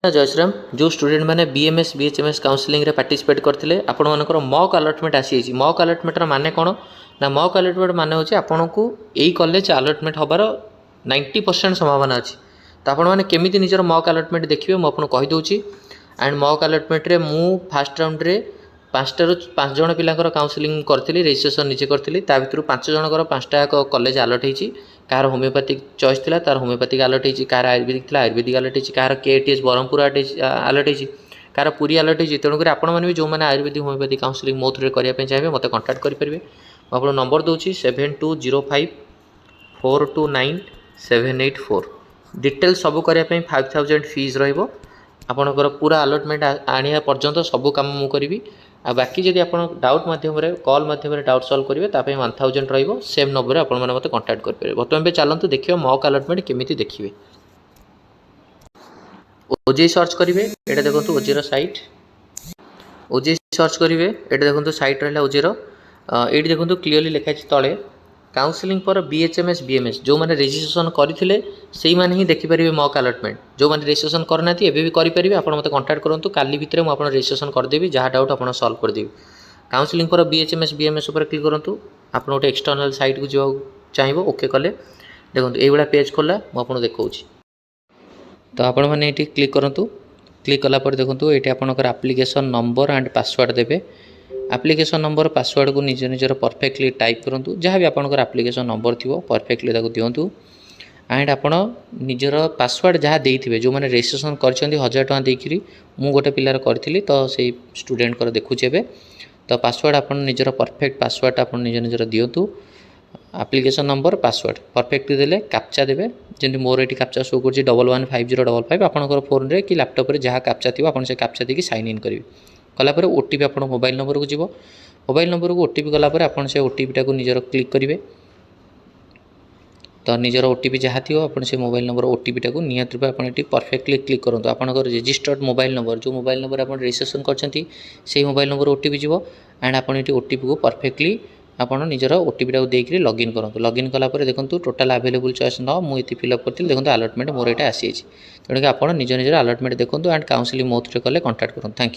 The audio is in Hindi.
जयश्राम जो स्टूडेंट मैंने बीएमएस बीएचएमएस काउंसलिंग रे पार्टिसिपेट करते आपण मानकर मॉक अलॉटमेंट आसी मॉक अलॉटमेंटर माने कौन ना मॉक अलॉटमेंट माने होची आपन को एई कॉलेज अलॉटमेंट हबार 90% संभावना अच्छी तो आपण मैंने केमिति निजर मॉक अलॉटमेंट देखिए मुझे आपको कही दूची एंड मॉक अलॉटमेंट रे मु फास्ट राउंड रे 5 जन पिलांकर काउंसलिंग करथिली रजिस्ट्रेशन निजे करथिली ता भितरु 5 जनकर 5टा कॉलेज अलॉट होईची कार होमियोपैथिक चॉइस थिला तार होमियोपैथिक अलॉट होईची कार आयुर्वेदिक थिला आयुर्वेदिक अलॉट होईची कार केटीएस ब्रह्मपुर अलॉट होईची कार पुरी अलॉट होईची तेणुक आपण मैंने भी जो मैंने आयुर्वेदिक होमियोपैथिक काउंसलिंग मो थ्रू करने चाहिए मत कांटेक्ट करेंगे मुझे नंबर दूसरी 7205429784 डिटेल सब करने 5000 फीस रपणकर पूरा अलॉटमेंट आने पर्यंत सब कम मुझे आ बाकी जब आप डाउट मध्यम कॉल मध्यम डाउट सॉल्व करेंगे 1000 सेम नंबर आप मत कांटेक्ट करेंगे बर्तमान चलते देखिए मॉक अलॉटमेंट केमी देखिए ओजे सर्च करेंगे ये देखो ओजे साइट ओजे सर्च करेंगे ये देखो साइट रहा ओजे ये देखो क्लीयरली लिखाई तले काउंसलिंग पर बीएचएमएस बीएमएस जो मैंने रजिस्ट्रेशन करते से मैंने ही देखिपारे मॉक अलॉटमेंट जो मैंने रजिस्ट्रेशन करना एवं भी करेंगे आप मत कांटेक्ट करूँ काली भितर मुझे रजिस्ट्रेशन करदेवी जहाँ डाउट आप सॉल्व करदेवी काउंसलिंग पर बीएचएमएस बीएमएस उपर क्लिक करूँ आप गोटे एक्सटर्नल साइट को जा चाहिए ओके कले देखो ये पेज खोला मुझे देखा तो आपण मैंने ये क्लिक करूँ क्लिक कलापर देखो ये आपंकर आप्लिकेसन नंबर एंड पासवर्ड देवे आप्लिकेसन नंबर पासवर्ड को निज निजर परफेक्टली टाइप करूँ जहाँ भी आपंकर आप्लिकेसन नंबर थी परफेक्टली दिंतु एंड आपण निजर पासवर्ड जहाँ देते जो मैंने रजिस्ट्रेशन कर 1000 टଙ୍କା देकरी मु गोटे पिलार करी तो से स्टूडेंट कर देखुचे तो पासवर्ड आप निजर परफेक्ट पासवर्ड आप निज निजर दिंतु आप्लिकेसन नंबर पासवर्ड परफेक्टली देले कैप्चा देवे जमी मोर ये कैप्चा शो कर 115055 आपंकर फोन रे कि लैपटॉप रे जहाँ कैप्चा थी आप कैप्चा देकी साइन इन करेंगे कलापर ओटीपी आप मोबाइल नंबर को जीव मोबाइल नंबर को ओटीपी गलापर आप ओटीपीटा को निजर क्लिक करेंगे तो निजर ओटीपी जहाँ थी आप मोबाइल नंबर ओटीपीटा को निहत रूप आप परफेक्टली क्लिक करूँ आपंकर रजिस्टर्ड मोबाइल नंबर जो मोबाइल नंबर आप रजिस्ट्रेशन कर मोबाइल नंबर ओटीपी जीव एंड आप ओटीपी को परफेक्टली आपड़ निजर ओटीपीटा देकर लॉगिन करूँ लॉगिन कलापर देखो टोटाल अवेलेबल चॉइस न मुझे फिलअप करी देखो अलॉटमेंट मोर यहाँ आसी तेणुक आप निज निजर अलॉटमेंट देखो एंड काउंसलिंग मो थ्रू कले कांटेक्ट करूँ थैंक यू।